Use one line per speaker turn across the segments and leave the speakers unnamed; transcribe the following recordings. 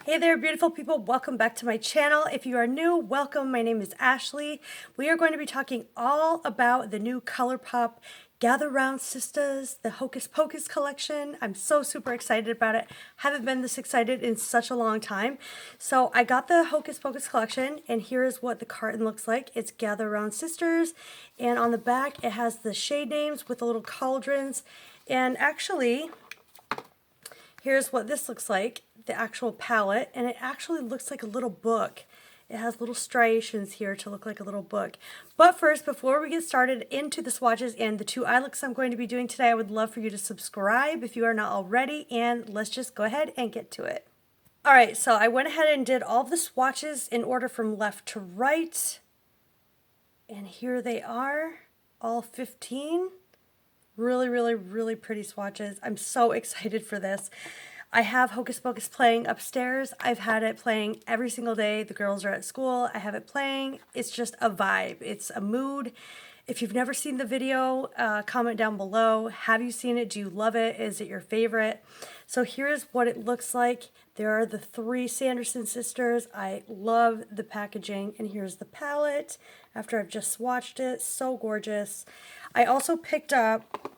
Hey there, beautiful people. Welcome back to my channel. If you are new, welcome. My name is Ashley. We are going to be talking all about the new ColourPop Gather Round Sisters, the Hocus Pocus collection. I'm so super excited about it. Haven't been this excited in such a long time. So I got the Hocus Pocus collection, and here is what the carton looks like. It's Gather Round Sisters, and on the back it has the shade names with the little cauldrons. And actually, here's what this looks like, the actual palette, and it actually looks like a little book. It has little striations here to look like a little book. But first, before we get started into the swatches and the two eye looks I'm going to be doing today, I would love for you to subscribe if you are not already, and let's just go ahead and get to it. Alright, so I went ahead and did all the swatches in order from left to right. And here they are, all 15. Really pretty swatches. I'm so excited for this. I have Hocus Pocus playing upstairs. I've had it playing every single day. The girls are at school. I have it playing. It's just a vibe. It's a mood. If you've never seen the video, comment down below. Have you seen it? Do you love it? Is it your favorite? So here's what it looks like. There are the three Sanderson sisters. I love the packaging. And here's the palette after I've just swatched it. So gorgeous. I also picked up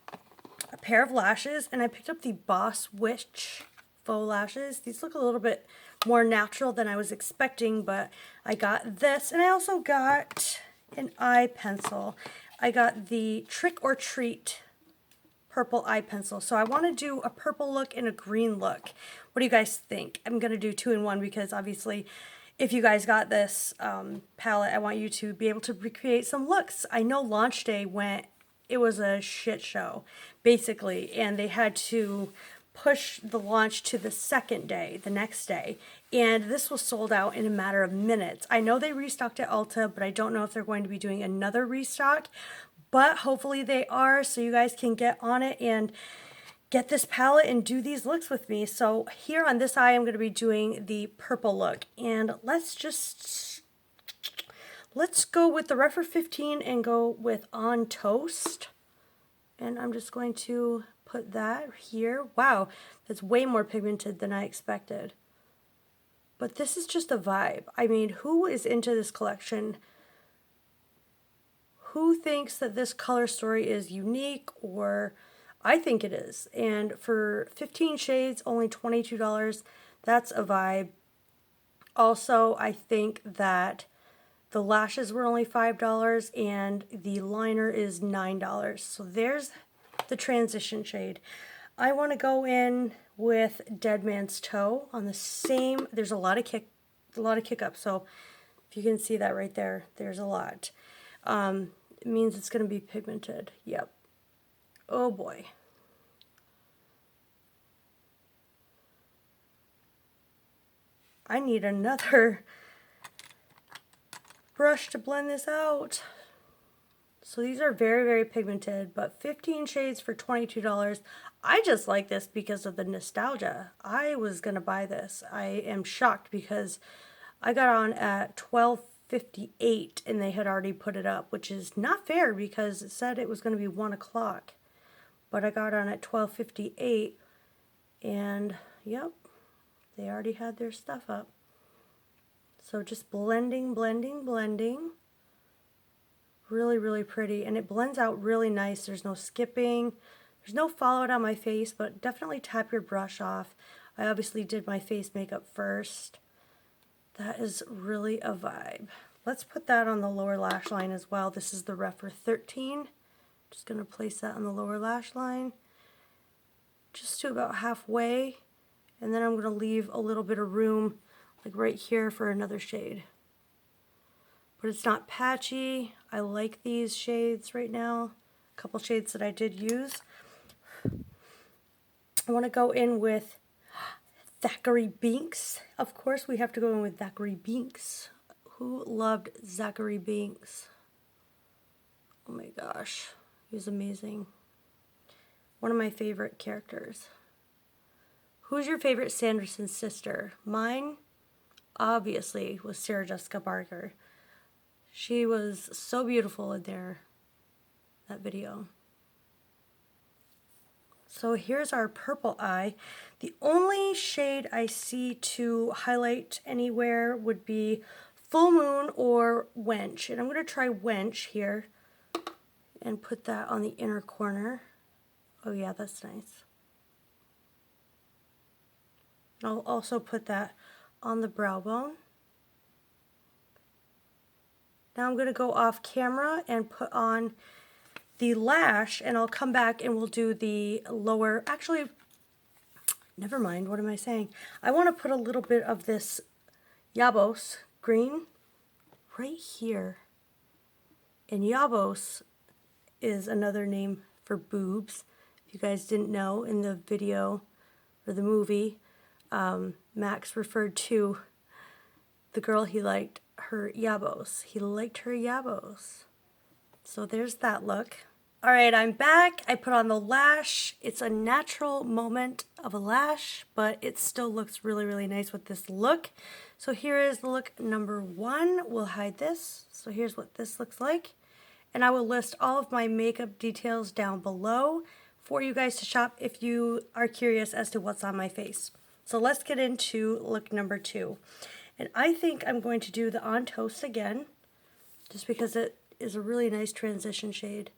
a pair of lashes, and I picked up the Boss Witch faux lashes. These look a little bit more natural than I was expecting, but I got this, and I also got an eye pencil. I got the Trick or Treat purple eye pencil. So I want to do a purple look and a green look. What do you guys think? I'm going to do 2 in 1 because obviously if you guys got this palette, I want you to be able to recreate some looks. I know launch day it was a shit show, basically, and they had to push the launch to the second day, the next day, and this was sold out in a matter of minutes. I know they restocked at Ulta, but I don't know if they're going to be doing another restock, but hopefully they are, so you guys can get on it and get this palette and do these looks with me. So here on this eye, I'm going to be doing the purple look, and let's go with the Refer 15 and go with On Toast. And I'm just going to put that here. Wow, that's way more pigmented than I expected. But this is just a vibe. I mean, who is into this collection? Who thinks that this color story is unique? Or I think it is. And for 15 shades, only $22, that's a vibe. Also, I think that the lashes were only $5 and the liner is $9. So there's the transition shade. I want to go in with Dead Man's Toe on the same. There's a lot of kick up. So if you can see that right there, there's a lot. It means it's going to be pigmented. Yep. Oh boy. I need another brush to blend this out. So these are very pigmented, but 15 shades for $22. I just like this because of the nostalgia. I was gonna buy this. I am shocked because I got on at 12:58 and they had already put it up, which is not fair because it said it was gonna be 1 o'clock. But I got on at 12:58 and yep, they already had their stuff up. So just blending. Really pretty, and it blends out really nice. There's no skipping, there's no fallout on my face, but definitely tap your brush off. I obviously did my face makeup first. That is really a vibe. Let's put that on the lower lash line as well. This is the Refer 13. Just going to place that on the lower lash line just to about halfway, and then I'm going to leave a little bit of room like right here for another shade. But it's not patchy. I like these shades right now. A couple shades that I did use. I want to go in with Zachary Binks. Of course, we have to go in with Zachary Binks. Who loved Zachary Binks? Oh my gosh, he was amazing. One of my favorite characters. Who's your favorite Sanderson sister? Mine, obviously, was Sarah Jessica Parker. She was so beautiful in that video. So here's our purple eye. The only shade I see to highlight anywhere would be Full Moon or Wench. And I'm going to try Wench here and put that on the inner corner. Oh yeah, that's nice. And I'll also put that on the brow bone. Now I'm going to go off camera and put on the lash, and I'll come back and we'll do the lower, actually, never mind, what am I saying? I want to put a little bit of this Yabbos green right here. And Yabbos is another name for boobs. If you guys didn't know, in the video or the movie, Max referred to the girl he liked her Yabbos. He liked her Yabbos. So there's that look. All right, I'm back. I put on the lash. It's a natural moment of a lash, but it still looks really, really nice with this look. So here is the look number 1. We'll hide this. So here's what this looks like. And I will list all of my makeup details down below for you guys to shop if you are curious as to what's on my face. So let's get into look number 2. And I think I'm going to do the On Toast again, just because it is a really nice transition shade.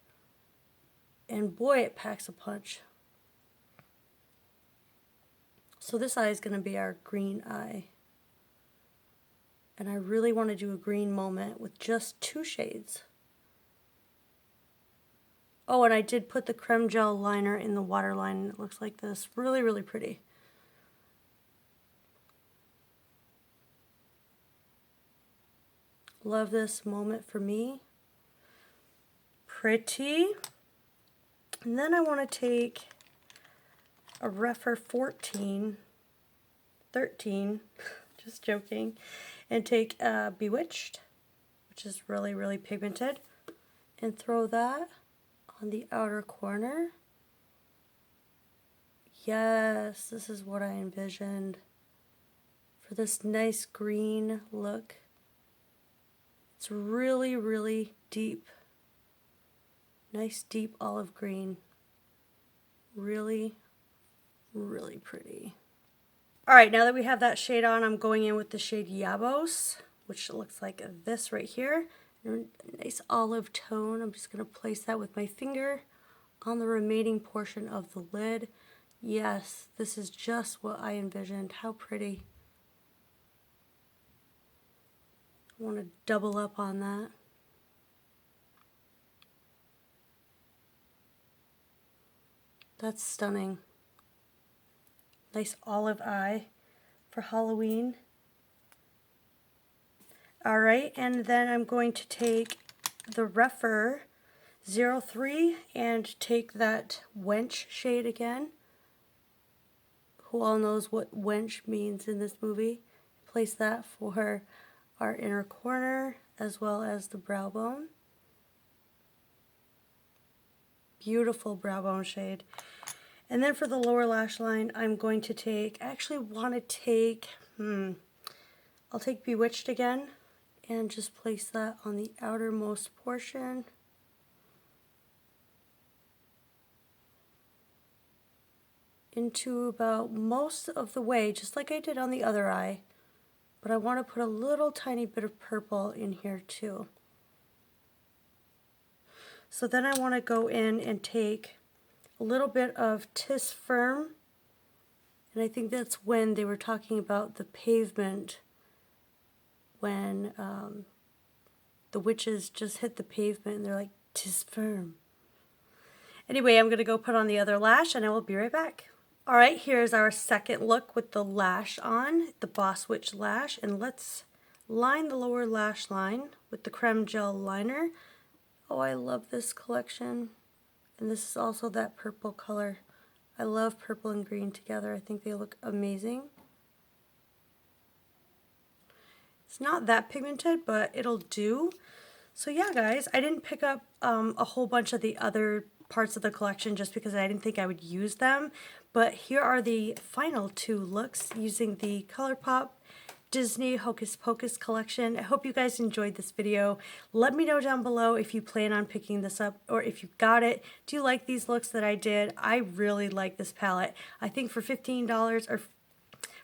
And boy, it packs a punch. So this eye is going to be our green eye. And I really want to do a green moment with just 2 shades. Oh, and I did put the creme gel liner in the waterline. It looks like this. Really, really pretty. Love this moment for me. Pretty. And then I want to take a Refer 13, just joking, and take Bewitched, which is really, really pigmented, and throw that on the outer corner. Yes, this is what I envisioned for this nice green look. It's really, really deep. Nice deep olive green. Really, really pretty. Alright, now that we have that shade on, I'm going in with the shade Yabbos, which looks like this right here. Nice olive tone. I'm just going to place that with my finger on the remaining portion of the lid. Yes, this is just what I envisioned. How pretty. I want to double up on that. That's stunning. Nice olive eye for Halloween. Alright, and then I'm going to take the Refer 03 and take that Wench shade again. Who all knows what wench means in this movie? Place that for our inner corner as well as the brow bone. Beautiful brow bone shade. And then for the lower lash line, I'm going to take, I actually want to take, I'll take Bewitched again and just place that on the outermost portion. Into about most of the way, just like I did on the other eye. But I want to put a little tiny bit of purple in here too. So then I want to go in and take a little bit of Tis Firm. And I think that's when they were talking about the pavement, when the witches just hit the pavement and they're like, "'Tis firm." Anyway, I'm going to go put on the other lash and I will be right back. Alright, here's our second look with the lash on, the Boss Witch lash, and let's line the lower lash line with the creme gel liner. Oh, I love this collection. And this is also that purple color. I love purple and green together. I think they look amazing. It's not that pigmented, but it'll do. So yeah, guys, I didn't pick up a whole bunch of the other parts of the collection just because I didn't think I would use them. But here are the final 2 looks using the ColourPop Disney Hocus Pocus collection. I hope you guys enjoyed this video. Let me know down below if you plan on picking this up or if you got it. Do you like these looks that I did? I really like this palette. I think for $15 or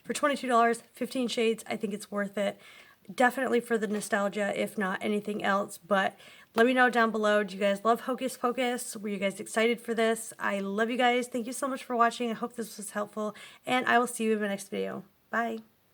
for $22, 15 shades, I think it's worth it. Definitely for the nostalgia, if not anything else. But let me know down below. Do you guys love Hocus Pocus? Were you guys excited for this? I love you guys. Thank you so much for watching. I hope this was helpful. And I will see you in my next video. Bye.